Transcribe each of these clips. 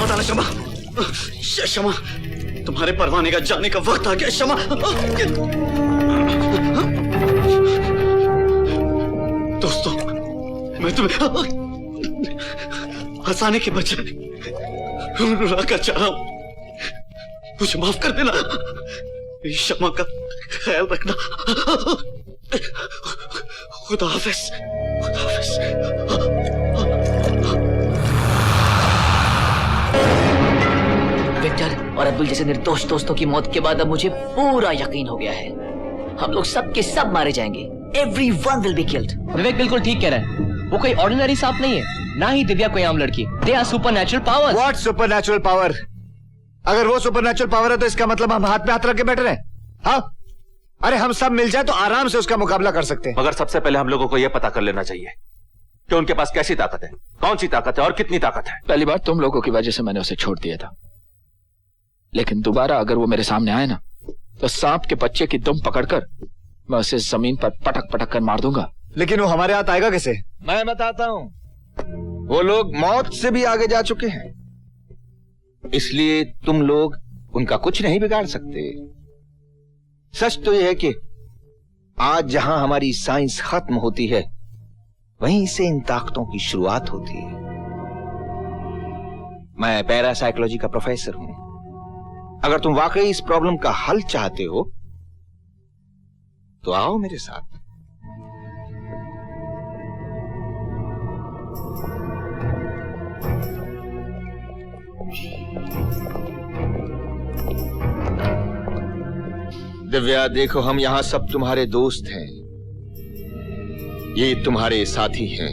मत आना शमा। शमा, तुम्हारे परवाने का जाने का वक्त आ गया शमा। दोस्तों, मैं तुम्हें हंसाने के बजाय रुलाकर चाह रहा हूं। मुझे माफ कर देना। शमा का ख्याल रखना। खुदा हाफिज। खुदा हाफिज। विक्टर और अब्दुल जैसे निर्दोष दोस्तों की मौत के बाद अब मुझे पूरा यकीन हो गया है, हम लोग सब के सब मारे जाएंगे। Everyone will be killed. विवेक बिल्कुल ठीक कह रहा है। वो कोई ऑर्डिनरी सांप नहीं है, ना ही दिव्या कोई आम लड़की। They are supernatural powers. What supernatural power? अगर वो supernatural power है तो इसका मतलब हम हाथ पे हाथ रख के बैठ रहे हैं? हाँ? अरे हम सब मिल जाए तो आराम से उसका मुकाबला कर सकते हैं। मगर सबसे पहले हम लोगों को यह पता कर लेना चाहिए कि उनके पास कैसी ताकत है, कौन सी ताकत है और कितनी ताकत है। पहली बार तुम लोगों की वजह से मैंने उसे छोड़ दिया था, लेकिन दोबारा अगर वो मेरे सामने आए ना तो सांप के बच्चे की दुम पकड़कर मैं उसे जमीन पर पटक पटक कर मार दूंगा। लेकिन वो हमारे हाथ आएगा कैसे? मैं बताता हूं। वो लोग मौत से भी आगे जा चुके हैं, इसलिए तुम लोग उनका कुछ नहीं बिगाड़ सकते। सच तो यह है कि आज जहां हमारी साइंस खत्म होती है, वहीं से इन ताकतों की शुरुआत होती है। मैं पैरासाइकोलॉजी का प्रोफेसर हूं। अगर तुम वाकई इस प्रॉब्लम का हल चाहते हो तो आओ मेरे साथ। दिव्या, देखो हम यहां सब तुम्हारे दोस्त हैं, ये तुम्हारे साथी हैं।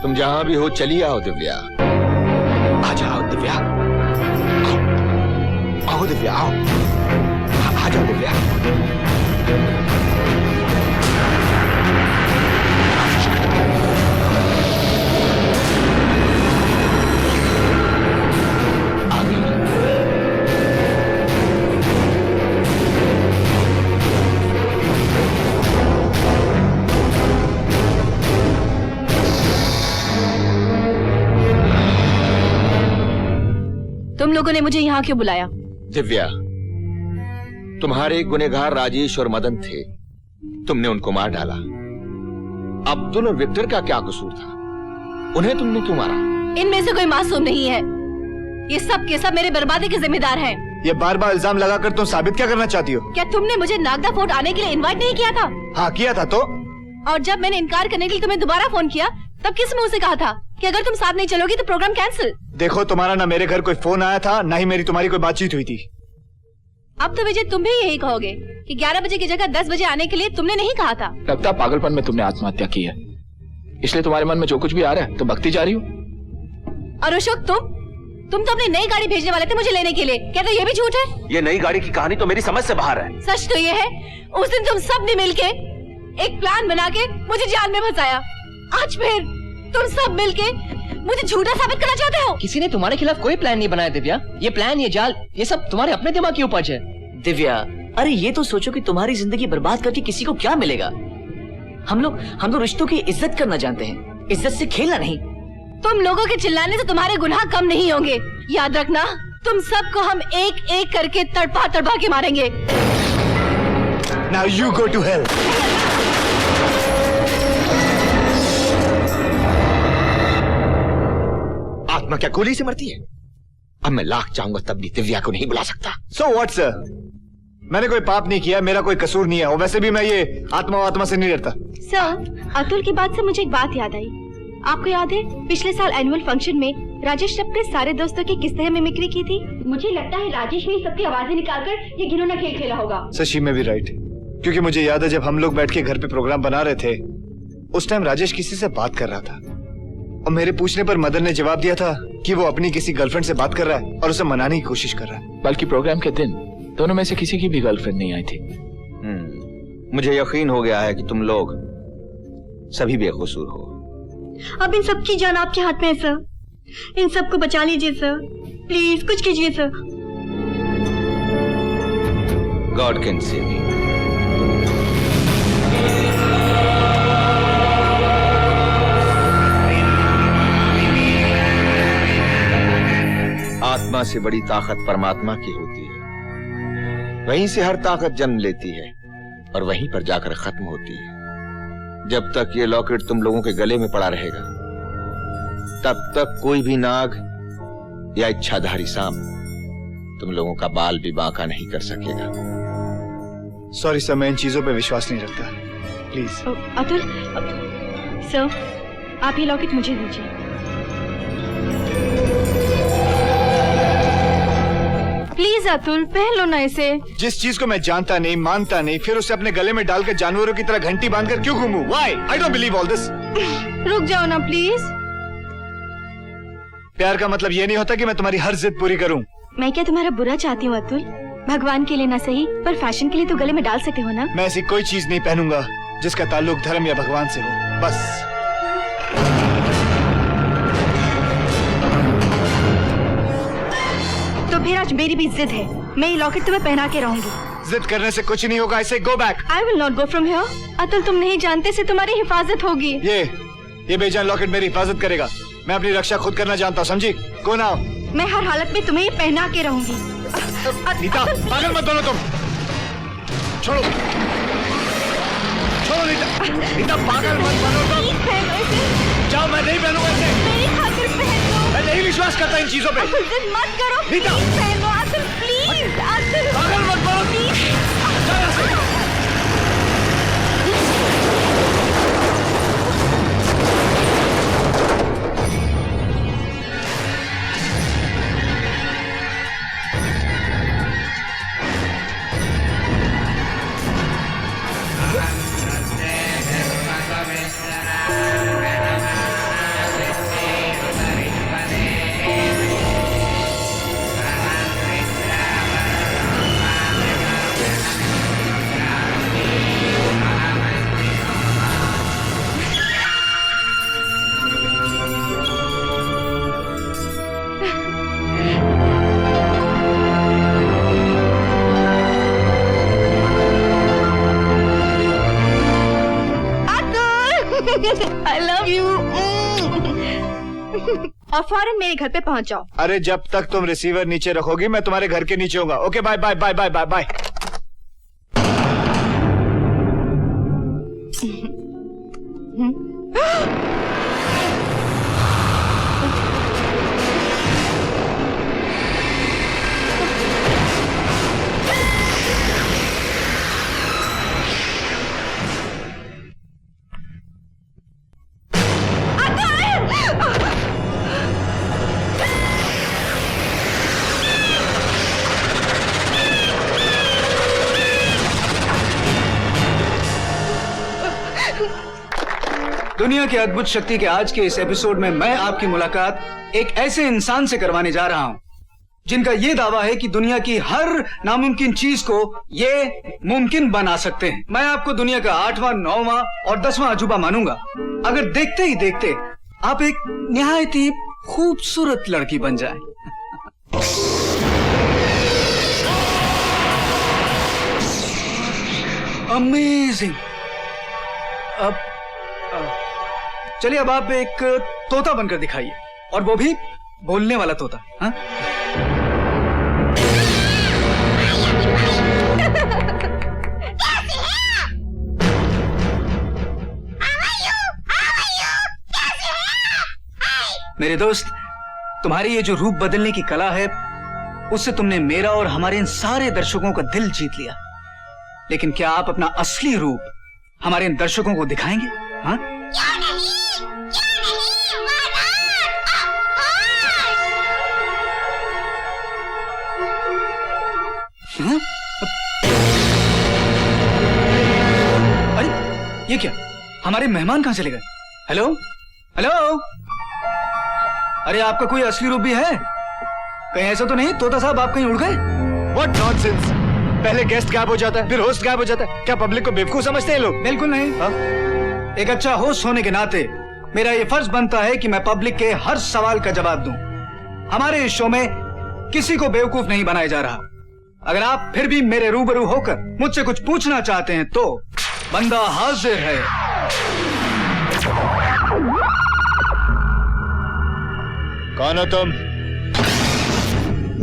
तुम जहां भी हो चली आओ दिव्या। आ जाओ दिव्या, आओ दिव्या, आओ, आ जाओ दिव्या। तुम लोगों ने मुझे यहाँ क्यों बुलाया? दिव्या, तुम्हारे गुनहगार राजेश और मदन थे, तुमने उनको मार डाला। अब्दुल और विक्टर का क्या कसूर था? उन्हें तुमने क्यों मारा? इनमें से कोई मासूम नहीं है, ये सब के सब मेरे बर्बादी के जिम्मेदार हैं। ये बार बार इल्जाम लगाकर तुम साबित क्या करना चाहती हो? क्या तुमने मुझे नागदा फोर्ट आने के लिए इनवाइट नहीं किया था? हाँ किया था तो। और जब मैंने इनकार करने के लिए तुम्हें दोबारा फोन किया तब किस मुंह से कहा था कि अगर तुम साथ नहीं चलोगी तो प्रोग्राम कैंसिल? देखो, तुम्हारा ना मेरे घर कोई फोन आया था, ना ही मेरी तुम्हारी कोई बातचीत हुई थी। अब तो विजय तुम भी यही कहोगे कि 11 बजे की जगह 10 बजे आने के लिए तुमने नहीं कहा था। लगता पागलपन में तुमने आत्महत्या की है, इसलिए तुम्हारे मन में जो कुछ भी आ रहा है तुम बकती जा रही हो। और अशोक, तुम तो अपनी नई गाड़ी भेजने वाले थे मुझे लेने के लिए, क्या तो ये भी झूठ है? ये नई गाड़ी की कहानी तो मेरी समझ से बाहर है। सच तो ये है, उस दिन तुम सब ने मिलके एक प्लान बना के मुझे जाल में फंसाया। आज फिर तुम सब मिलके मुझे झूठा साबित करना चाहते हो। किसी ने तुम्हारे खिलाफ कोई प्लान नहीं बनाया दिव्या। ये प्लान, ये जाल, ये सब तुम्हारे अपने दिमाग की उपज है। दिव्या, अरे ये तो सोचो कि तुम्हारी जिंदगी बर्बाद करके किसी को क्या मिलेगा। हम लोग रिश्तों की इज्जत करना जानते हैं, इज्जत से खेलना नहीं। तुम लोगों के चिल्लाने से तुम्हारे गुनाह कम नहीं होंगे। याद रखना, तुम सबको हम एक एक करके तड़पा तड़पा के मारेंगे। Now you go to hell. आत्मा क्या गोली से मरती है? अब मैं लाख चाहूंगा तब भी दिव्या को नहीं बुला सकता। So what sir? मैंने कोई पाप नहीं किया, मेरा कोई कसूर नहीं है, और वैसे भी मैं ये आत्मा से नहीं डरता। सर, अतुल की बात से मुझे एक बात याद आई। आपको याद है पिछले साल एनुअल फंक्शन में राजेश ने अपने सारे दोस्तों की किस तरह मिमिक्री की थी? मुझे लगता है राजेश ने सबकी आवाजें निकालकर ये घिनौना खेल खेला होगा। सर, शी में भी राइट, क्योंकि मुझे याद है जब हम लोग बैठ के घर पे प्रोग्राम बना रहे थे, उस टाइम राजेश किसी से बात कर रहा था, और मेरे पूछने पर मदन ने जवाब दिया था कि वो अपनी किसी गर्लफ्रेंड से बात कर रहा है और उसे मनाने की कोशिश कर रहा है। बल्कि प्रोग्राम के दिन दोनों में से किसी की भी गर्लफ्रेंड नहीं आई थी। मुझे यकीन हो गया है कि तुम लोग सभी बेकसूर हो। अब इन सब की जान आपके हाथ में है सर, इन सबको बचा लीजिए सर, प्लीज कुछ कीजिए sir. God can save you. आत्मा से बड़ी ताकत परमात्मा की होती है। वहीं से हर ताकत जन्म लेती है और वहीं पर जाकर खत्म होती है। जब तक ये लॉकेट तुम लोगों के गले में पड़ा रहेगा, तब तक कोई भी नाग या इच्छाधारी सांप तुम लोगों का बाल भी बांका नहीं कर सकेगा। सॉरी सर, मैं इन चीजों पे विश्वास नहीं रखता, प्लीज। अतुल सर, आप ये लॉकेट मुझे दीजिए। प्लीज अतुल, पहन लो ना इसे। जिस चीज को मैं जानता नहीं, मानता नहीं, फिर उसे अपने गले में डालकर जानवरों की तरह घंटी बांधकर क्यों घूमूं? Why? I don't believe all this. रुक जाओ ना प्लीज। प्यार का मतलब ये नहीं होता कि मैं तुम्हारी हर जिद पूरी करूं। मैं क्या तुम्हारा बुरा चाहती हूँ अतुल? भगवान के लिए ना सही, पर फैशन के लिए तो गले में डाल सकते हो ना। मैं ऐसी कोई चीज नहीं पहनूंगा जिसका ताल्लुक धर्म या भगवान से हो, बस। तो फिर आज मेरी भी जिद है, मैं ये लॉकेट तुम्हें पहना के रहूंगी। जिद करने से कुछ नहीं होगा, ऐसे go back. I will not go from here. Atul, तुम नहीं जानते से तुम्हारी हिफाजत होगी। ये बेजान लॉकेट मेरी हिफाजत करेगा। मैं अपनी रक्षा खुद करना जानता हूँ, समझी? Go now. मैं हर हालत में तुम्हें ये पहना के रहूंगी। नीता, पागल मत बनो तुम। छोड़ो, छोड़ो नीता। नीता, पागल मत बनो तुम। प्लीज पहनो इसे। जाओ, मैं नहीं पहनूंगा इसे। मेरी खातिर पहन लो। मैं नहीं विश्वास करता इन चीजों पे। जिद मत करो। नीता। प्लीज पहनो अतुल, प्लीज अतुल। पागल मत बनो। प्लीज। जा यहाँ से। I love you. और फौरन मेरे घर पे पहुंच जाओ। अरे जब तक तुम रिसीवर नीचे रखोगी मैं तुम्हारे घर के नीचे होऊंगा। Okay, bye bye bye bye bye bye. दुनिया की अद्भुत शक्ति के आज के इस एपिसोड में मैं आपकी मुलाकात एक ऐसे इंसान से करवाने जा रहा हूं जिनका ये दावा है कि दुनिया की हर नामुमकिन चीज को ये मुमकिन बना सकते हैं। मैं आपको दुनिया का 8वां, 9वां और 10वां अजूबा मानूंगा अगर देखते ही देखते आप एक निहायत ही खूबसूरत लड़की बन जाए। अमेजिंग। अब चलिए, अब आप एक तोता बनकर दिखाइए, और वो भी बोलने वाला तोता। हाँ? मेरे दोस्त, तुम्हारी ये जो रूप बदलने की कला है, उससे तुमने मेरा और हमारे इन सारे दर्शकों का दिल जीत लिया। लेकिन क्या आप अपना असली रूप हमारे इन दर्शकों को दिखाएंगे? हाँ? हाँ? अरे ये क्या, हमारे मेहमान कहां चले गए? हेलो हेलो, अरे आपका कोई असली रूप भी है? कहीं ऐसा तो नहीं तोता साहब आप कहीं उड़ गए? What nonsense! पहले गेस्ट गायब हो जाता है, फिर होस्ट गायब हो जाता है। क्या पब्लिक को बेवकूफ समझते हैं लोग? बिल्कुल नहीं। हाँ? एक अच्छा होस्ट होने के नाते मेरा ये फर्ज बनता है कि मैं पब्लिक के हर सवाल का जवाब दूं। हमारे इस शो में किसी को बेवकूफ नहीं बनाया जा रहा। अगर आप फिर भी मेरे रूबरू होकर मुझसे कुछ पूछना चाहते हैं तो बंदा हाजिर है। कौन हो तुम?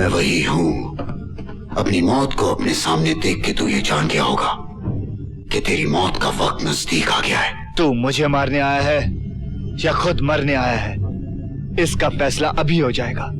मैं वही हूं। अपनी मौत को अपने सामने देख के तू ये जान गया होगा कि तेरी मौत का वक्त नजदीक आ गया है। तू मुझे मारने आया है या खुद मरने आया है, इसका फैसला अभी हो जाएगा।